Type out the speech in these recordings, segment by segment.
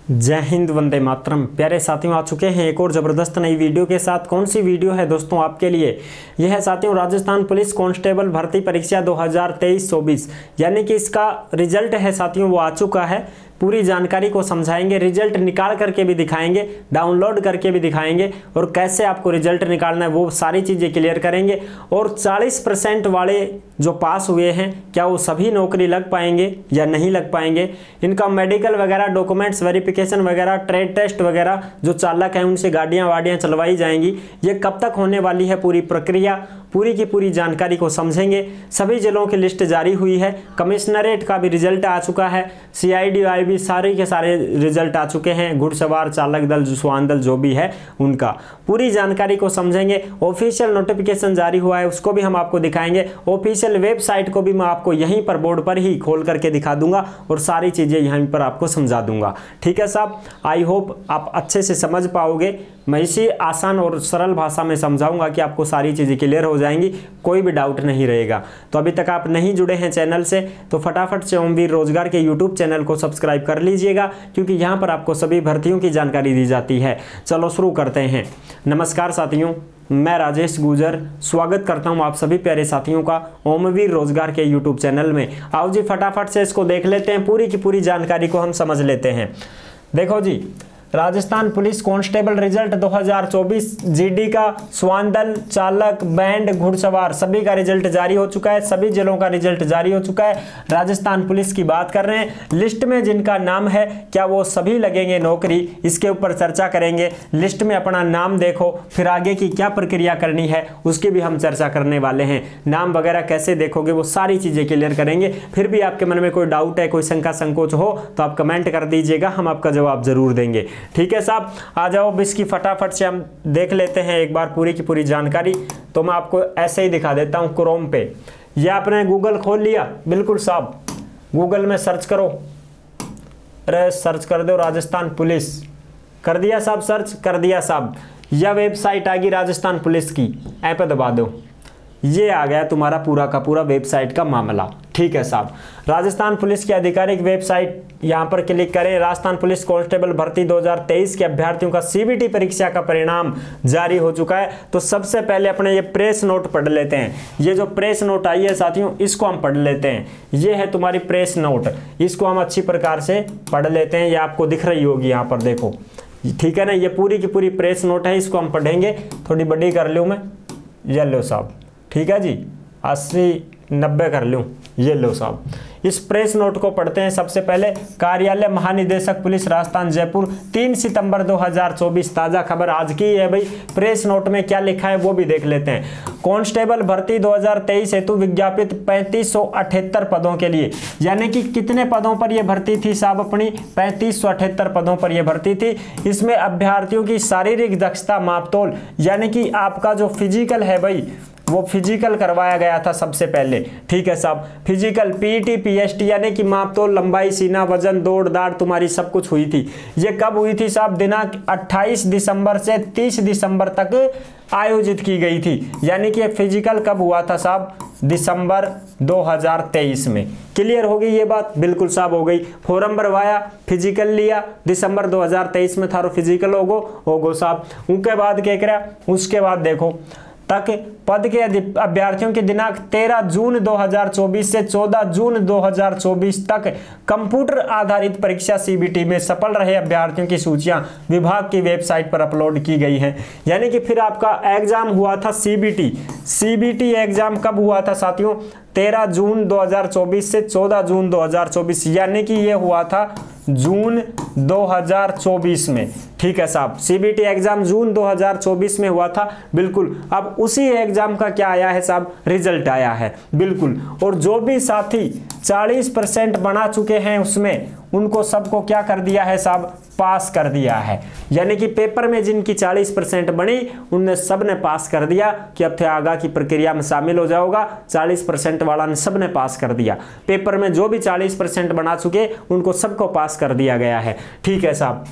जय हिंद, वंदे मातरम। प्यारे साथियों, आ चुके हैं एक और ज़बरदस्त नई वीडियो के साथ। कौन सी वीडियो है दोस्तों आपके लिए? यह है साथियों राजस्थान पुलिस कांस्टेबल भर्ती परीक्षा 2023-24, यानी कि इसका रिजल्ट है साथियों वो आ चुका है। पूरी जानकारी को समझाएंगे, रिजल्ट निकाल करके भी दिखाएंगे, डाउनलोड करके भी दिखाएंगे और कैसे आपको रिजल्ट निकालना है वो सारी चीज़ें क्लियर करेंगे। और 40% वाले जो पास हुए हैं क्या वो सभी नौकरी लग पाएंगे या नहीं लग पाएंगे? इनका मेडिकल वगैरह, डॉक्यूमेंट्स वेरिफिकेशन वगैरह, ट्रेड टेस्ट वगैरह, जो चालक हैं उनसे गाड़ियाँ वाड़ियाँ चलवाई जाएंगी, ये कब तक होने वाली है पूरी प्रक्रिया, पूरी की पूरी जानकारी को समझेंगे। सभी जिलों की लिस्ट जारी हुई है, कमिश्नरेट का भी रिजल्ट आ चुका है, CID IB सारे के सारे रिजल्ट आ चुके हैं, घुड़सवार, चालक दल, जुस्वान दल जो भी है उनका पूरी जानकारी को समझेंगे। ऑफिशियल नोटिफिकेशन जारी हुआ है उसको भी हम आपको दिखाएंगे, ऑफिशियल वेबसाइट को भी मैं आपको यहीं पर बोर्ड पर ही खोल करके दिखा दूंगा और सारी चीज़ें यहीं पर आपको समझा दूंगा। ठीक है साहब, आई होप आप अच्छे से समझ पाओगे। मैं इसी आसान और सरल भाषा में समझाऊंगा कि आपको सारी चीज़ें क्लियर हो जाएंगी, कोई भी डाउट नहीं रहेगा। तो अभी तक आप नहीं जुड़े हैं चैनल से तो फटाफट से ओमवीर रोजगार के YouTube चैनल को सब्सक्राइब कर लीजिएगा, क्योंकि यहाँ पर आपको सभी भर्तियों की जानकारी दी जाती है। चलो शुरू करते हैं। नमस्कार साथियों, मैं राजेश गुजर स्वागत करता हूं आप सभी प्यारे साथियों का ओमवीर रोजगार के YouTube चैनल में। आओ जी फटाफट से इसको देख लेते हैं, पूरी की पूरी जानकारी को हम समझ लेते हैं। देखो जी, Rajasthan police constable result 2024 GD का स्वान दल, चालक, बैंड, घुड़सवार सभी का रिजल्ट जारी हो चुका है। सभी जिलों का रिजल्ट जारी हो चुका है। राजस्थान पुलिस की बात कर रहे हैं। लिस्ट में जिनका नाम है क्या वो सभी लगेंगे नौकरी, इसके ऊपर चर्चा करेंगे। लिस्ट में अपना नाम देखो, फिर आगे की क्या प्रक्रिया करनी है उसकी भी हम चर्चा करने वाले हैं। नाम वगैरह कैसे देखोगे वो सारी चीजें क्लियर करेंगे। फिर भी आपके मन में कोई डाउट है, कोई शंका संकोच हो तो आप कमेंट कर दीजिएगा, हम आपका जवाब जरूर देंगे। ठीक है साहब, आ जाओ इसकी फटाफट से हम देख लेते हैं एक बार पूरी की पूरी जानकारी। तो मैं आपको ऐसे ही दिखा देता हूं क्रोम पे। ये आपने गूगल खोल लिया, बिल्कुल साहब गूगल में सर्च करो, अरे सर्च कर दो राजस्थान पुलिस, कर दिया साहब, सर्च कर दिया साहब। यह वेबसाइट आ गई राजस्थान पुलिस की, ऐप पे दबा दो, ये आ गया तुम्हारा पूरा का पूरा वेबसाइट का मामला। ठीक है साहब, राजस्थान पुलिस की आधिकारिक वेबसाइट यहां पर क्लिक करें। राजस्थान पुलिस कांस्टेबल भर्ती 2023 के अभ्यर्थियों का CBT परीक्षा का परिणाम जारी हो चुका है। तो सबसे पहले अपने ये प्रेस नोट पढ़ लेते हैं। ये जो प्रेस नोट आई है साथियों, इसको हम पढ़ लेते हैं। ये है तुम्हारी प्रेस नोट, इसको हम अच्छी प्रकार से पढ़ लेते हैं। ये आपको दिख रही होगी यहाँ पर, देखो ठीक है ना, ये पूरी की पूरी प्रेस नोट है, इसको हम पढ़ेंगे। थोड़ी बड़ी कर लूँ मैं, ये लो साहब, ठीक है जी, 80-90 कर लूँ, ये लो साहब। इस प्रेस नोट को पढ़ते हैं सबसे पहले। कार्यालय महानिदेशक पुलिस राजस्थान जयपुर 3 सितंबर 2024, ताज़ा खबर आज की है भाई। प्रेस नोट में क्या लिखा है वो भी देख लेते हैं। कांस्टेबल भर्ती 2023 हेतु विज्ञापित 3578 पदों के लिए, यानी कि कितने पदों पर यह भर्ती थी साहब अपनी? 3578 पदों पर यह भर्ती थी। इसमें अभ्यर्थियों की शारीरिक दक्षता मापतोल, यानी कि आपका जो फिजिकल है भाई वो फिजिकल करवाया गया था सबसे पहले। ठीक है साहब, फिजिकल PET PST यानी कि मापतोल, लंबाई, सीना, वजन, दौड़ दाड़ तुम्हारी सब कुछ हुई थी। ये कब हुई थी साहब? दिनांक 28 दिसंबर से 30 दिसंबर तक आयोजित की गई थी। यानी कि फिजिकल कब हुआ था साहब? दिसंबर 2023 में। क्लियर हो गई ये बात? बिल्कुल साहब हो गई। फॉर्म भरवाया, फिजिकल लिया, दिसंबर 2023 में थारो फिजिकल होगो साहब। उसके बाद क्या करा? उसके बाद देखो तक पद के अभ्यर्थियों की दिनांक 13 जून 2024 से 14 जून 2024 तक कंप्यूटर आधारित परीक्षा CBT में सफल रहे अभ्यर्थियों की सूचियां विभाग की वेबसाइट पर अपलोड की गई हैं। यानी कि फिर आपका एग्जाम हुआ था CBT एग्जाम कब हुआ था साथियों? 13 जून 2024 से 14 जून 2024, यानी कि ये हुआ था जून 2024 में। ठीक है साहब, CBT एग्जाम जून 2024 में हुआ था, बिल्कुल। अब उसी एग्जाम का क्या आया है साहब? रिजल्ट आया है, बिल्कुल। और जो भी साथी 40% बना चुके हैं उसमें उनको सबको क्या कर दिया है साहब? पास कर दिया है। यानी कि पेपर में जिनकी 40% बनी उनने सब ने पास कर दिया कि अब थे आगे की प्रक्रिया में शामिल हो जाओगा। 40% वाला ने सब ने पास कर दिया। पेपर में जो भी 40% बना चुके उनको सबको पास कर दिया गया है। ठीक है साहब,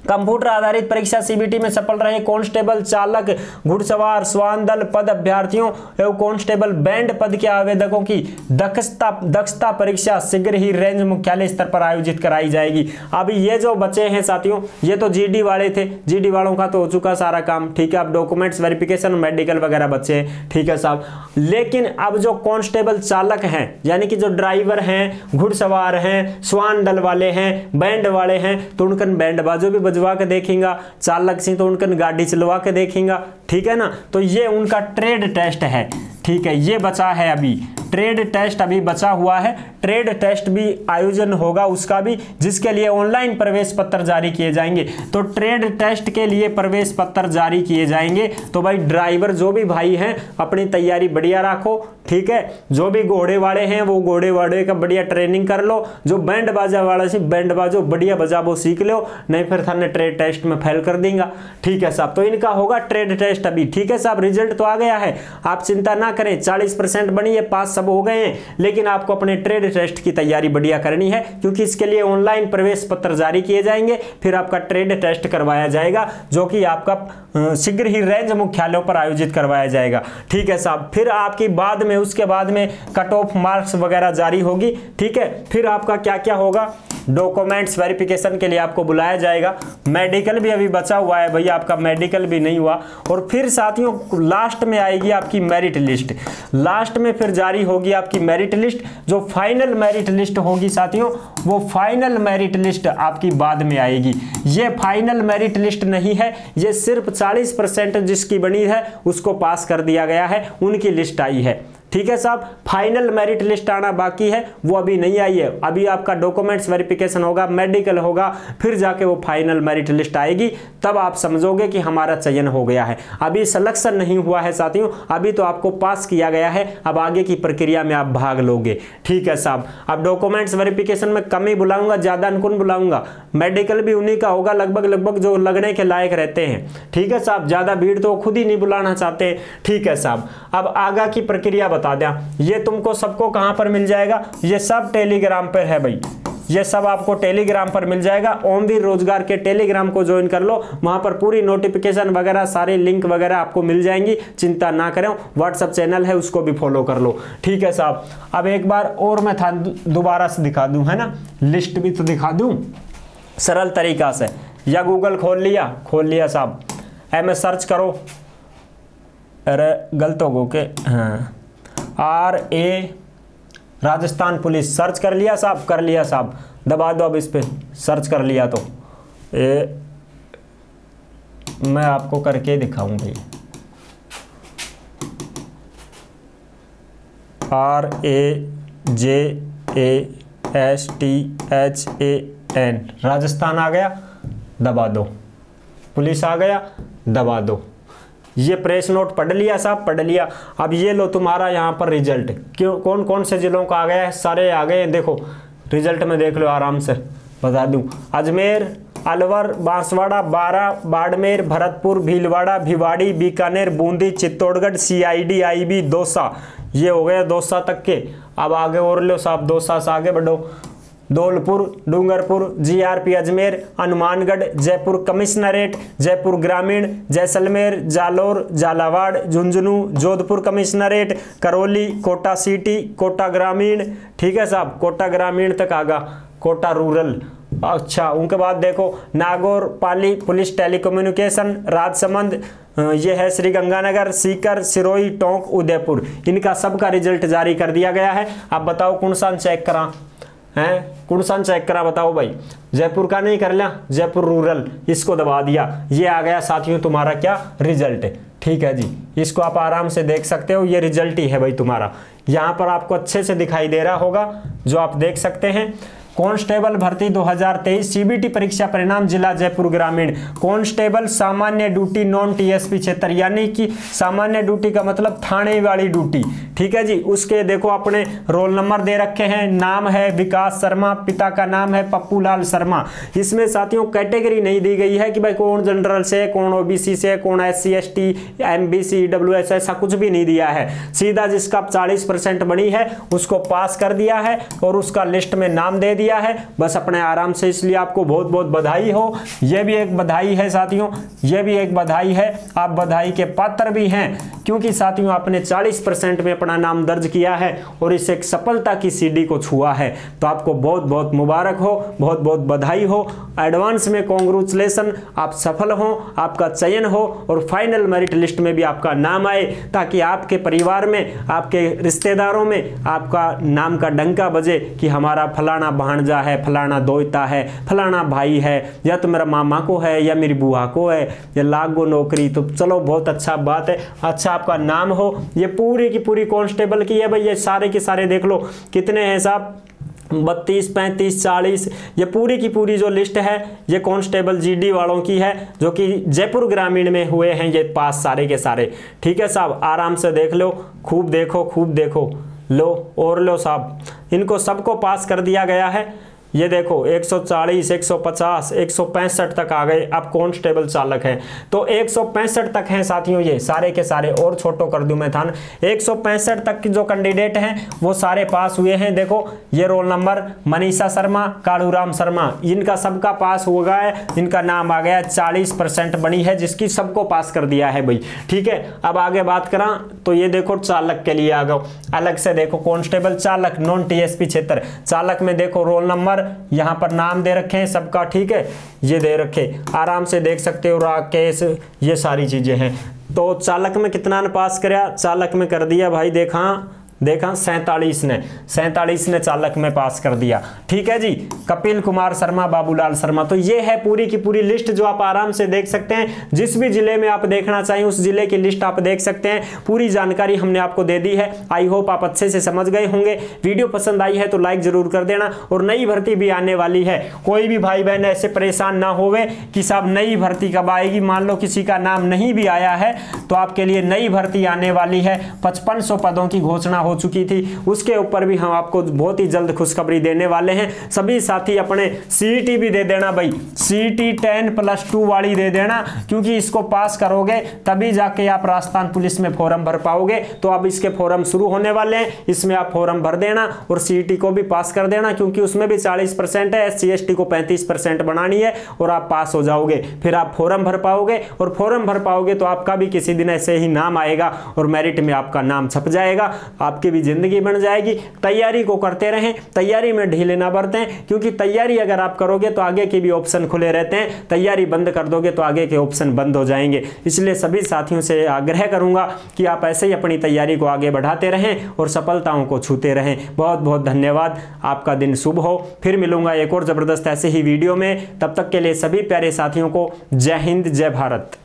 कंप्यूटर आधारित परीक्षा सीबीटी में सफल रहे कांस्टेबल, चालक, घुड़सवार, श्वान दल पद अभ्यर्थियों एवं कांस्टेबल बैंड पद के आवेदकों की दक्षता परीक्षा शीघ्र ही रेंज मुख्यालय स्तर पर आयोजित कराई जाएगी। अभी ये जो बचे हैं साथियों, ये तो जीडी वाले थे, जीडी वालों का तो हो चुका सारा काम, ठीक है। अब डॉक्यूमेंट्स वेरिफिकेशन, मेडिकल वगैरह बचे हैं, ठीक है साहब। लेकिन अब जो कांस्टेबल चालक हैं, यानी कि जो ड्राइवर हैं, घुड़सवार हैं, श्वान दल वाले हैं, बैंड वाले हैं, तो उनकन बैंड बाजो भी बजवा के देखेंगे, चालक से तो उनकन गाड़ी चलवा के देखेंगे, ठीक है ना। तो ये उनका ट्रेड टेस्ट है, ठीक है। ये बचा है अभी ट्रेड टेस्ट, अभी बचा हुआ है। ट्रेड टेस्ट भी आयोजन होगा उसका भी, जिसके लिए ऑनलाइन प्रवेश पत्र जारी किए जाएंगे। तो ट्रेड टेस्ट के लिए प्रवेश पत्र जारी किए जाएंगे। तो भाई ड्राइवर जो भी भाई हैं अपनी तैयारी बढ़िया रखो, ठीक है। जो भी घोड़े वाले हैं वो घोड़े वाले का बढ़िया ट्रेनिंग कर लो। जो बैंड बाजा वाला से बैंड बाजो बढ़िया बजा वो सीख लो, नहीं फिर थाने ट्रेड टेस्ट में फेल कर देंगे, ठीक है साहब। तो इनका होगा ट्रेड टेस्ट अभी, ठीक है साहब। रिजल्ट तो आ गया है, आप चिंता ना करें, 40% बनी है, पास सब हो गए हैं। लेकिन आपको अपने ट्रेड टेस्ट की तैयारी बढ़िया करनी है, क्योंकि इसके लिए ऑनलाइन प्रवेश पत्र जारी किए जाएंगे, फिर आपका ट्रेड टेस्ट करवाया जाएगा, जो कि आपका शीघ्र ही रेंज मुख्यालयों पर आयोजित करवाया जाएगा, ठीक है साहब। फिर आपकी बाद में, उसके बाद में कट ऑफ मार्क्स वगैरह जारी होगी, ठीक है। फिर आपका क्या क्या होगा, डॉक्यूमेंट्स वेरिफिकेशन के लिए आपको बुलाया जाएगा। मेडिकल भी अभी बचा हुआ है भैया, आपका मेडिकल भी नहीं हुआ। और फिर साथियों लास्ट में आएगी आपकी मेरिट लिस्ट, लास्ट में फिर जारी होगी आपकी मेरिट लिस्ट। जो फाइनल मेरिट लिस्ट होगी साथियों, वो फाइनल मेरिट लिस्ट आपकी बाद में आएगी। ये फाइनल मेरिट लिस्ट नहीं है, ये सिर्फ 40% जिसकी बनी है उसको पास कर दिया गया है, उनकी लिस्ट आई है, ठीक है साहब। फाइनल मेरिट लिस्ट आना बाकी है, वो अभी नहीं आई है। अभी आपका डॉक्यूमेंट्स वेरिफिकेशन होगा, मेडिकल होगा, फिर जाके वो फाइनल मेरिट लिस्ट आएगी, तब आप समझोगे कि हमारा चयन हो गया है। अभी सिलेक्शन नहीं हुआ है साथियों, अभी तो आपको पास किया गया है, अब आगे की प्रक्रिया में आप भाग लोगे, ठीक है साहब। अब डॉक्यूमेंट्स वेरिफिकेशन में कम ही बुलाऊंगा, ज्यादा कौन बुलाऊंगा। मेडिकल भी उन्हीं का होगा लगभग जो लगने के लायक रहते हैं, ठीक है साहब। ज्यादा भीड़ तो खुद ही नहीं बुलाना चाहते, ठीक है साहब। अब आगे की प्रक्रिया बता दें, ये तुमको सबको कहां पर मिल जाएगा, ये सब टेलीग्राम पर है भाई, ये सब आपको टेलीग्राम पर मिल जाएगा। ओमवीर रोजगार के टेलीग्राम को ज्वाइन कर लो, वहां पर पूरी नोटिफिकेशन वगैरह सारे लिंक वगैरह आपको मिल जाएंगी, चिंता ना करें। व्हाट्सएप चैनल है उसको भी फॉलो कर लो, ठीक है साहब। अब एक बार और मैं था दोबारा से दिखा दूं, है ना, लिस्ट भी तो दिखा दूं सरल तरीका से। या गूगल खोल लिया साहब, एम सर्च करो, अरे गलत हो गए, हाँ RA राजस्थान पुलिस सर्च कर लिया साहब, कर लिया साहब, दबा दो अब इस पे, सर्च कर लिया तो मैं आपको करके दिखाऊंगी। RAJASTHAN राजस्थान आ गया, दबा दो, पुलिस आ गया, दबा दो। ये प्रेस नोट पढ़ लिया साहब, पढ़ लिया। अब ये लो तुम्हारा यहाँ पर रिजल्ट, क्यों कौन कौन से जिलों का आ गया है, सारे आ गए हैं। देखो रिजल्ट में देख लो आराम से, बता दूं। अजमेर, अलवर, बांसवाड़ा, बारा, बाड़मेर, भरतपुर, भीलवाड़ा, भिवाड़ी, बीकानेर, बूंदी, चित्तौड़गढ़, CID, IB, दौसा, ये हो गया दौसा तक के। अब आगे और लो साहब, दौसा से आगे बढ़ो, धौलपुर, डूंगरपुर, GRP अजमेर, हनुमानगढ़, जयपुर कमिश्नरेट, जयपुर ग्रामीण, जैसलमेर, जालोर, झालावाड़, झुंझुनू, जोधपुर कमिश्नरेट, करौली, कोटा सिटी, कोटा ग्रामीण, ठीक है साहब, कोटा ग्रामीण तक आगा, कोटा रूरल। अच्छा, उनके बाद देखो नागौर, पाली, पुलिस टेलीकम्युनिकेशन, राजसमंद, ये है श्री गंगानगर, सीकर, सिरोही, टोंक, उदयपुर। इनका सबका रिजल्ट जारी कर दिया गया है। अब बताओ कौन सा चेक करा हैं, कौन सा चेक करा बताओ भाई। जयपुर का नहीं कर लिया, जयपुर रूरल, इसको दबा दिया। ये आ गया साथियों तुम्हारा क्या रिजल्ट, ठीक है जी। इसको आप आराम से देख सकते हो, ये रिजल्ट ही है भाई तुम्हारा। यहाँ पर आपको अच्छे से दिखाई दे रहा होगा, जो आप देख सकते हैं। कांस्टेबल भर्ती 2023 CBT परीक्षा परिणाम जिला जयपुर ग्रामीण। कांस्टेबल सामान्य ड्यूटी नॉन TSP क्षेत्र, यानी कि सामान्य ड्यूटी का मतलब थाने वाली ड्यूटी, ठीक है जी। उसके देखो अपने रोल नंबर दे रखे हैं, नाम है विकास शर्मा, पिता का नाम है पप्पू लाल शर्मा। इसमें साथियों कैटेगरी नहीं दी गई है कि भाई कौन जनरल से है, कौन OBC से है, कौन SC ST MBC EWS, ऐसा कुछ भी नहीं दिया है। सीधा जिसका 40% बनी है उसको पास कर दिया है और उसका लिस्ट में नाम दे दिया है, बस अपने आराम से, इसलिए आपको बहुत बहुत बधाई हो। ये भी एक बधाई है साथियों, ये भी एक बधाई है, आप बधाई के पात्र भी हैं, क्योंकि साथियों आपने 40% में अपना नाम दर्ज किया है और इस एक सफलता की सीढ़ी को छुआ है। तो आपको बहुत बहुत मुबारक हो, बहुत बहुत बधाई हो, एडवांस में कॉन्ग्रेचुलेसन, आप सफल हो, आपका चयन हो और फाइनल मेरिट लिस्ट में भी आपका नाम आए, ताकि आपके परिवार में, आपके रिश्तेदारों में आपका नाम का डंका बजे कि हमारा फलाना भांजा है, फलाना दोयता है, फलाना भाई है, या तो मेरा मामा को है या मेरी बुआ को है, या लागो नौकरी। तो चलो बहुत अच्छा बात है, अच्छा आपका नाम हो। ये पूरी की पूरी कांस्टेबल की है भाई, ये सारे के सारे देख लो कितने हैं साहब, 32, 35, 40, ये पूरी की पूरी जो लिस्ट है ये कांस्टेबल जीडी वालों की है, जो कि जयपुर ग्रामीण में हुए हैं ये पास सारे के सारे। ठीक है साहब, आराम से देख लो, खूब देखो, खूब देखो, लो और लो साहब, इनको सबको पास कर दिया गया है। ये देखो 140, 150, 165 तक आ गए, अब कांस्टेबल चालक हैं तो 165 तक हैं साथियों, ये सारे के सारे, और छोटो कर दूं मैं था ना, 165 तक की जो कैंडिडेट हैं वो सारे पास हुए हैं। देखो ये रोल नंबर मनीषा शर्मा, कालूराम शर्मा, इनका सबका पास हो गया है, इनका नाम आ गया, 40% बनी है जिसकी, सबको पास कर दिया है भाई। ठीक है, अब आगे बात करा तो ये देखो चालक के लिए आ गए, अलग से देखो कांस्टेबल चालक, नॉन टीएसपी क्षेत्र चालक में देखो रोल नंबर, यहां पर नाम दे रखे हैं सबका। ठीक है, ये दे रखे, आराम से देख सकते हो, राकेश, ये सारी चीजें हैं। तो चालक में कितना ने पास कराया, चालक में कर दिया भाई, देखा 47 ने चालक में पास कर दिया। ठीक है जी, कपिल कुमार शर्मा, बाबूलाल शर्मा। तो ये है पूरी की पूरी लिस्ट जो आप आराम से देख सकते हैं, जिस भी जिले में आप देखना चाहिए उस जिले की लिस्ट आप देख सकते हैं। पूरी जानकारी हमने आपको दे दी है, आई होप आप अच्छे से समझ गए होंगे। वीडियो पसंद आई है तो लाइक जरूर कर देना, और नई भर्ती भी आने वाली है, कोई भी भाई बहन ऐसे परेशान ना होवे कि साहब नई भर्ती कब आएगी, मान लो किसी का नाम नहीं भी आया है तो आपके लिए नई भर्ती आने वाली है। 5500 पदों की घोषणा हो चुकी थी, उसके ऊपर भी हम आपको बहुत ही जल्द खुशखबरी देने वाले हैं। सभी साथी अपने सीईटी भी दे देना भाई, सीईटी 10+2 वाली दे देना, क्योंकि इसको पास करोगे तभी जाके आप राजस्थान पुलिस में फॉर्म भर पाओगे। तो अब इसके फॉर्म शुरू होने वाले हैं, इसमें आप फॉर्म भर देना और सीईटी को भी पास कर देना, क्योंकि उसमें भी 40% है, SC/ST को 35% बनानी है और आप पास हो जाओगे। फिर आप फॉर्म भर पाओगे, और फॉर्म भर पाओगे तो आपका भी किसी दिन ऐसे ही नाम आएगा और मेरिट में आपका नाम छप जाएगा, आपकी भी जिंदगी बन जाएगी। तैयारी को करते रहें, तैयारी में ढीले ना बरतें, क्योंकि तैयारी अगर आप करोगे तो आगे के भी ऑप्शन खुले रहते हैं, तैयारी बंद कर दोगे तो आगे के ऑप्शन बंद हो जाएंगे। इसलिए सभी साथियों से आग्रह करूंगा कि आप ऐसे ही अपनी तैयारी को आगे बढ़ाते रहें और सफलताओं को छूते रहें। बहुत बहुत धन्यवाद, आपका दिन शुभ हो। फिर मिलूंगा एक और जबरदस्त ऐसे ही वीडियो में, तब तक के लिए सभी प्यारे साथियों को जय हिंद, जय भारत।